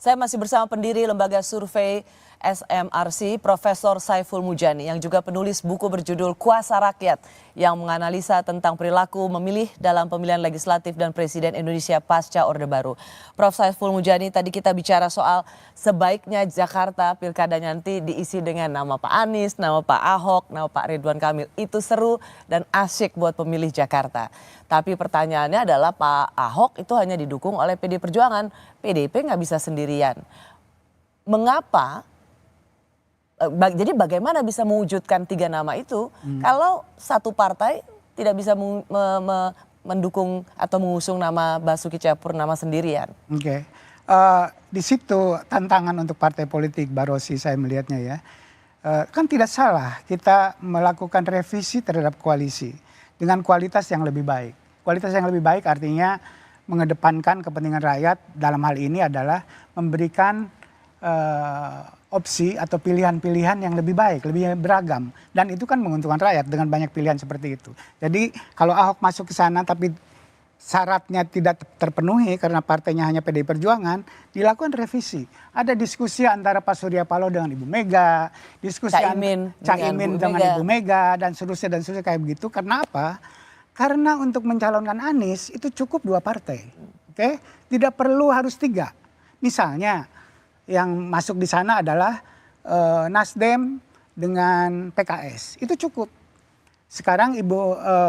Saya masih bersama pendiri lembaga survei SMRC, Profesor Saiful Mujani, yang juga penulis buku berjudul Kuasa Rakyat, yang menganalisa tentang perilaku memilih dalam pemilihan legislatif dan presiden Indonesia pasca Orde Baru. Prof. Saiful Mujani, tadi kita bicara soal sebaiknya Jakarta pilkadanya nanti diisi dengan nama Pak Anies, nama Pak Ahok, nama Pak Ridwan Kamil. Itu seru dan asyik buat pemilih Jakarta. Tapi pertanyaannya adalah Pak Ahok itu hanya didukung oleh PD Perjuangan. PDIP nggak bisa sendirian. Mengapa? Jadi bagaimana bisa mewujudkan tiga nama itu kalau satu partai tidak bisa mendukung atau mengusung nama Basuki Cahayapurnama sendirian? Oke. Di situ tantangan untuk partai politik, Mbak Rosy, saya melihatnya ya. Kan tidak salah kita melakukan revisi terhadap koalisi dengan kualitas yang lebih baik. Kualitas yang lebih baik artinya mengedepankan kepentingan rakyat, dalam hal ini adalah memberikan opsi atau pilihan-pilihan yang lebih baik, lebih beragam. Dan itu kan menguntungkan rakyat dengan banyak pilihan seperti itu. Jadi kalau Ahok masuk ke sana tapi syaratnya tidak terpenuhi karena partainya hanya PDI Perjuangan, dilakukan revisi. Ada diskusi antara Pak Surya Paloh dengan Ibu Mega, diskusi Caimin dengan Ibu Mega, dan seterusnya kayak begitu. Karena apa? Karena untuk mencalonkan Anies itu cukup 2 partai. Oke? Tidak perlu harus 3. Misalnya yang masuk di sana adalah Nasdem dengan PKS. Itu cukup. Sekarang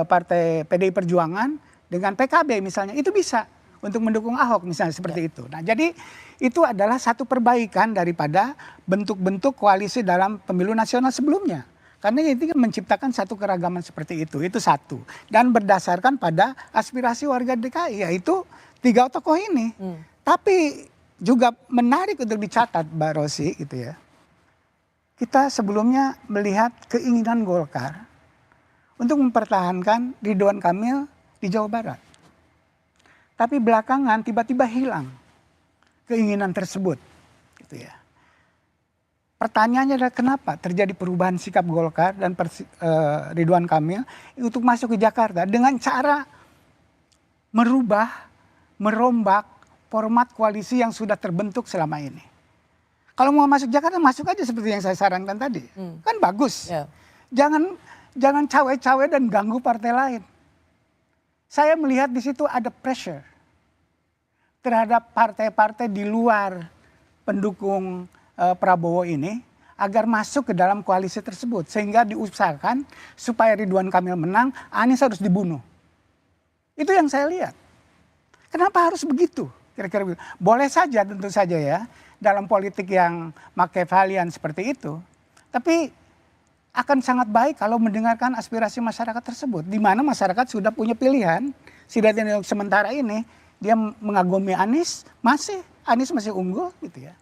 partai PDI Perjuangan dengan PKB misalnya, itu bisa untuk mendukung Ahok misalnya seperti itu. Nah, jadi itu adalah satu perbaikan daripada bentuk-bentuk koalisi dalam pemilu nasional sebelumnya. Karena ini kan menciptakan satu keragaman seperti itu satu. Dan berdasarkan pada aspirasi warga DKI, yaitu 3 tokoh ini. Tapi juga menarik untuk dicatat, Mbak Rosy, gitu ya. Kita sebelumnya melihat keinginan Golkar untuk mempertahankan Ridwan Kamil di Jawa Barat. Tapi belakangan tiba-tiba hilang keinginan tersebut, gitu ya. Pertanyaannya adalah kenapa terjadi perubahan sikap Golkar dan Ridwan Kamil untuk masuk ke Jakarta dengan cara merombak format koalisi yang sudah terbentuk selama ini. Kalau mau masuk Jakarta, masuk aja seperti yang saya sarankan tadi. Kan bagus. Yeah. Jangan cawe-cawe dan ganggu partai lain. Saya melihat di situ ada pressure terhadap partai-partai di luar pendukung Prabowo ini agar masuk ke dalam koalisi tersebut. Sehingga diusahakan supaya Ridwan Kamil menang, Anies harus dibunuh. Itu yang saya lihat. Kenapa harus begitu? Kira-kira begitu. Boleh saja, tentu saja ya, dalam politik yang Machiavellian seperti itu. Tapi akan sangat baik kalau mendengarkan aspirasi masyarakat tersebut. Di mana masyarakat sudah punya pilihan. Setidaknya sementara ini, dia mengagumi Anies masih unggul gitu ya.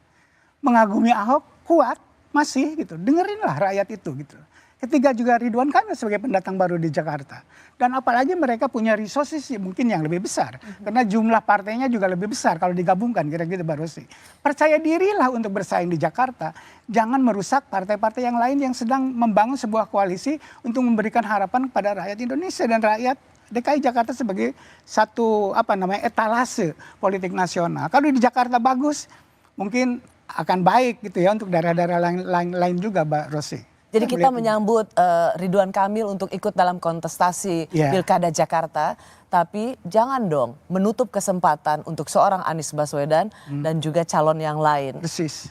Mengagumi Ahok kuat masih gitu. Dengerinlah rakyat itu gitu. Ketiga juga Ridwan Kamil sebagai pendatang baru di Jakarta. Dan apalagi mereka punya resources mungkin yang lebih besar. Karena jumlah partainya juga lebih besar kalau digabungkan kira-kira Mbak Rosy. Percaya dirilah untuk bersaing di Jakarta. Jangan merusak partai-partai yang lain yang sedang membangun sebuah koalisi untuk memberikan harapan kepada rakyat Indonesia dan rakyat DKI Jakarta sebagai satu etalase politik nasional. Kalau di Jakarta bagus, mungkin akan baik gitu ya untuk daerah-daerah lain juga, Mbak Rosy. Jadi kita menyambut Ridwan Kamil untuk ikut dalam kontestasi Pilkada Jakarta, tapi jangan dong menutup kesempatan untuk seorang Anies Baswedan dan juga calon yang lain. Persis.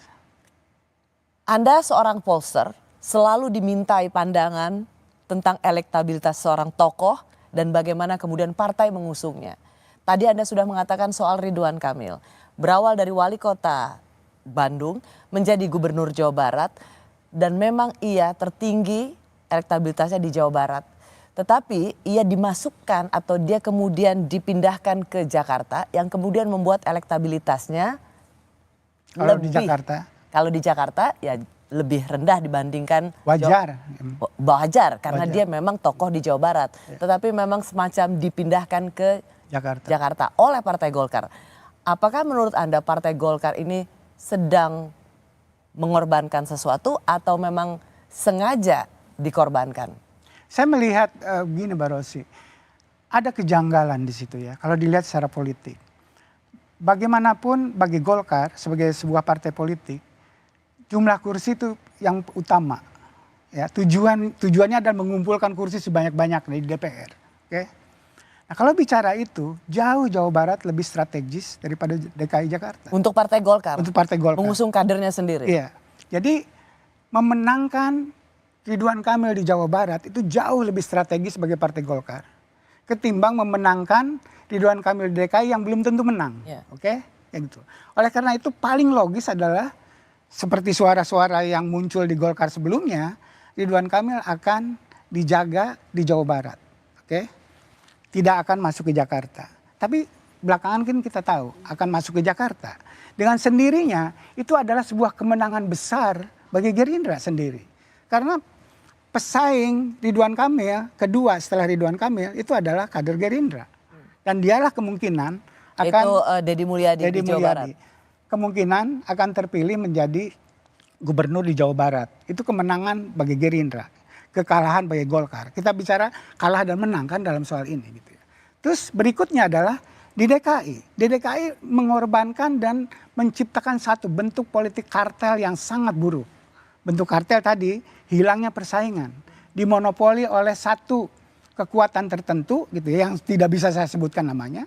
Anda seorang pollster, selalu dimintai pandangan tentang elektabilitas seorang tokoh dan bagaimana kemudian partai mengusungnya. Tadi Anda sudah mengatakan soal Ridwan Kamil, berawal dari wali kota Bandung menjadi gubernur Jawa Barat, dan memang ia tertinggi elektabilitasnya di Jawa Barat. Tetapi ia dimasukkan atau dia kemudian dipindahkan ke Jakarta yang kemudian membuat elektabilitasnya kalau di Jakarta ya lebih rendah dibandingkan wajar karena dia memang tokoh di Jawa Barat. Tetapi memang semacam dipindahkan ke Jakarta oleh Partai Golkar. Apakah menurut Anda Partai Golkar ini sedang mengorbankan sesuatu atau memang sengaja dikorbankan? Saya melihat begini, Mbak Rosy, ada kejanggalan di situ ya kalau dilihat secara politik. bagaimanapun bagi Golkar sebagai sebuah partai politik, jumlah kursi itu yang utama. Ya, tujuannya adalah mengumpulkan kursi sebanyak-banyaknya di DPR. Oke. Nah, kalau bicara itu, jauh Jawa Barat lebih strategis daripada DKI Jakarta. Untuk Partai Golkar? Untuk Partai Golkar. Mengusung kadernya sendiri? Iya. Jadi memenangkan Ridwan Kamil di Jawa Barat itu jauh lebih strategis bagi Partai Golkar ketimbang memenangkan Ridwan Kamil di DKI yang belum tentu menang. Oke? Ya gitu. Oleh karena itu paling logis adalah seperti suara-suara yang muncul di Golkar sebelumnya, Ridwan Kamil akan dijaga di Jawa Barat. Oke? Tidak akan masuk ke Jakarta. Tapi belakangan kan kita tahu akan masuk ke Jakarta. Dengan sendirinya itu adalah sebuah kemenangan besar bagi Gerindra sendiri. Karena pesaing Ridwan Kamil kedua setelah Ridwan Kamil itu adalah kader Gerindra. Dan dialah kemungkinan akan itu Deddy Mulyadi di Jawa Barat. Kemungkinan akan terpilih menjadi gubernur di Jawa Barat. Itu kemenangan bagi Gerindra, kekalahan bagi Golkar. Kita bicara kalah dan menang kan dalam soal ini gitu ya. Terus berikutnya adalah di DKI. Di DKI mengorbankan dan menciptakan satu bentuk politik kartel yang sangat buruk. Bentuk kartel tadi hilangnya persaingan, dimonopoli oleh satu kekuatan tertentu gitu ya, yang tidak bisa saya sebutkan namanya.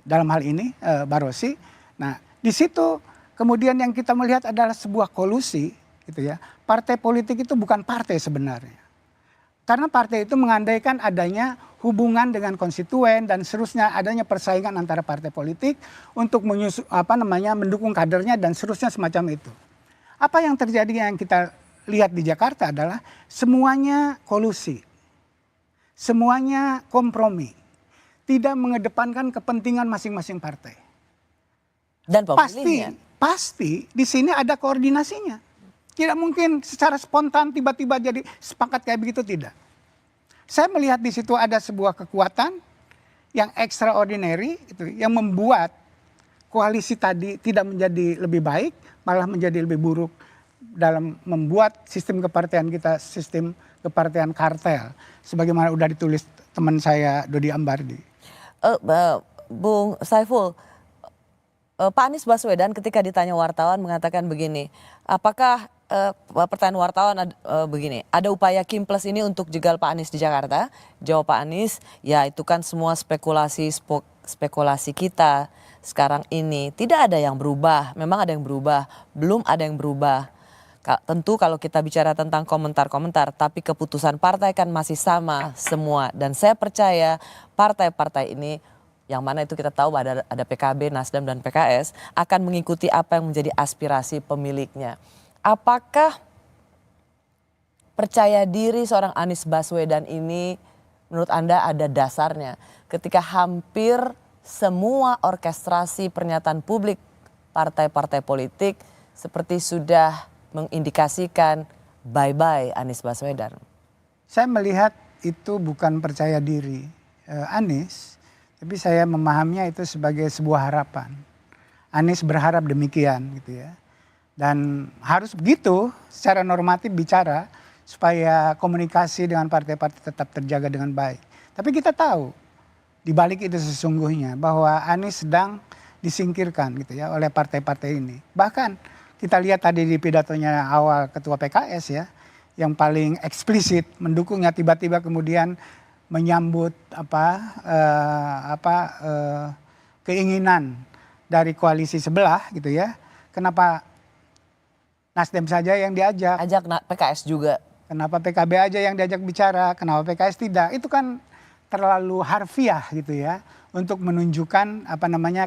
Dalam hal ini Barosi. Nah, di situ kemudian yang kita melihat adalah sebuah kolusi gitu ya. Partai politik itu bukan partai sebenarnya. Karena partai itu mengandaikan adanya hubungan dengan konstituen dan seterusnya, adanya persaingan antara partai politik untuk mendukung kadernya dan seterusnya semacam itu. Apa yang terjadi yang kita lihat di Jakarta adalah semuanya kolusi. Semuanya kompromi. Tidak mengedepankan kepentingan masing-masing partai. Dan pemilihnya. Pasti di sini ada koordinasinya. Tidak mungkin secara spontan tiba-tiba jadi sepakat kayak begitu, tidak. Saya melihat di situ ada sebuah kekuatan yang extraordinary itu yang membuat koalisi tadi tidak menjadi lebih baik, malah menjadi lebih buruk dalam membuat sistem kepartean kita sistem kepartean kartel sebagaimana udah ditulis teman saya Dodi Ambardi. Bung Saiful, Pak Anies Baswedan ketika ditanya wartawan mengatakan begini, apakah pertanyaan wartawan begini, ada upaya Kim Plus ini untuk jegal Pak Anies di Jakarta? Jawab Pak Anies, ya itu kan semua spekulasi kita sekarang ini. Tidak ada yang berubah, memang ada yang berubah, belum ada yang berubah. Tentu kalau kita bicara tentang komentar-komentar, tapi keputusan partai kan masih sama semua. Dan saya percaya partai-partai ini, yang mana itu kita tahu ada PKB, Nasdem dan PKS, akan mengikuti apa yang menjadi aspirasi pemiliknya. Apakah percaya diri seorang Anies Baswedan ini menurut Anda ada dasarnya ketika hampir semua orkestrasi pernyataan publik partai-partai politik seperti sudah mengindikasikan bye-bye Anies Baswedan? Saya melihat itu bukan percaya diri Anies, tapi saya memahaminya itu sebagai sebuah harapan. Anies berharap demikian gitu ya. Dan harus begitu secara normatif bicara supaya komunikasi dengan partai-partai tetap terjaga dengan baik. Tapi kita tahu di balik itu sesungguhnya bahwa Anies sedang disingkirkan gitu ya oleh partai-partai ini. Bahkan kita lihat tadi di pidatonya awal Ketua PKS ya, yang paling eksplisit mendukungnya, tiba-tiba kemudian menyambut keinginan dari koalisi sebelah gitu ya. Kenapa Nasdem saja yang diajak? Ajak PKS juga. Kenapa PKB aja yang diajak bicara? Kenapa PKS tidak? Itu kan terlalu harfiah gitu ya, untuk menunjukkan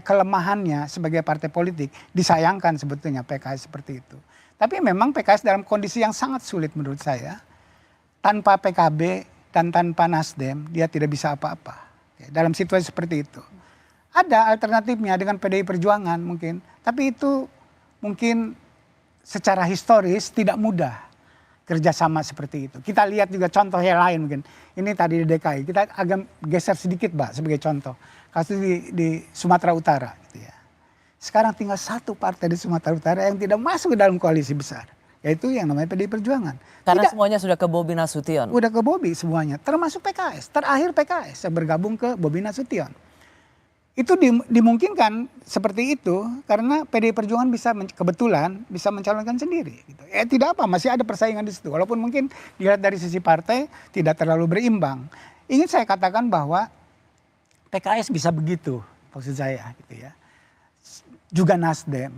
kelemahannya sebagai partai politik. Disayangkan sebetulnya PKS seperti itu. Tapi memang PKS dalam kondisi yang sangat sulit menurut saya. Tanpa PKB dan tanpa Nasdem dia tidak bisa apa-apa. Dalam situasi seperti itu. Ada alternatifnya dengan PDI Perjuangan mungkin. Tapi itu mungkin secara historis tidak mudah kerjasama seperti itu. Kita lihat juga contoh yang lain mungkin. Ini tadi di DKI, kita agak geser sedikit Mbak sebagai contoh. Kasus di Sumatera Utara gitu ya. Sekarang tinggal satu partai di Sumatera Utara yang tidak masuk ke dalam koalisi besar. Yaitu yang namanya PDI Perjuangan. Karena semuanya sudah ke Bobi Nasution. Udah ke Bobi semuanya, termasuk PKS. Terakhir PKS yang bergabung ke Bobi Nasution. Itu dimungkinkan seperti itu karena PDI Perjuangan kebetulan bisa mencalonkan sendiri. Gitu. Tidak apa, masih ada persaingan di situ. Walaupun mungkin dilihat dari sisi partai tidak terlalu berimbang. Ingin saya katakan bahwa PKS bisa begitu, maksud saya, gitu ya. Juga Nasdem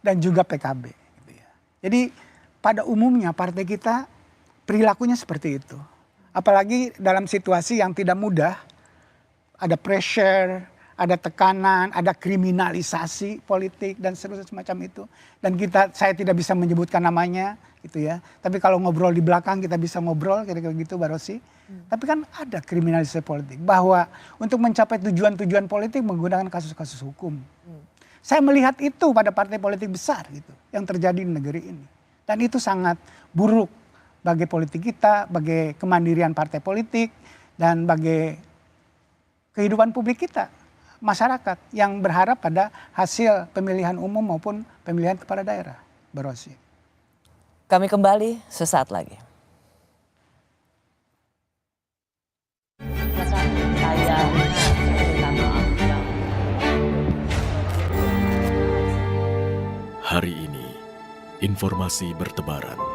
dan juga PKB. Gitu ya. Jadi pada umumnya partai kita perilakunya seperti itu. Apalagi dalam situasi yang tidak mudah, ada pressure, ada tekanan, ada kriminalisasi politik dan seterusnya semacam itu. Dan saya tidak bisa menyebutkan namanya, gitu ya. Tapi kalau ngobrol di belakang kita bisa ngobrol, kira-kira gitu, Mbak Rosy. Tapi kan ada kriminalisasi politik bahwa untuk mencapai tujuan-tujuan politik menggunakan kasus-kasus hukum. Saya melihat itu pada partai politik besar gitu yang terjadi di negeri ini. Dan itu sangat buruk bagi politik kita, bagi kemandirian partai politik, dan bagi kehidupan publik kita. Masyarakat yang berharap pada hasil pemilihan umum maupun pemilihan kepala daerah. Mbak Rosy. Kami kembali sesaat lagi. Hari ini, informasi bertebaran.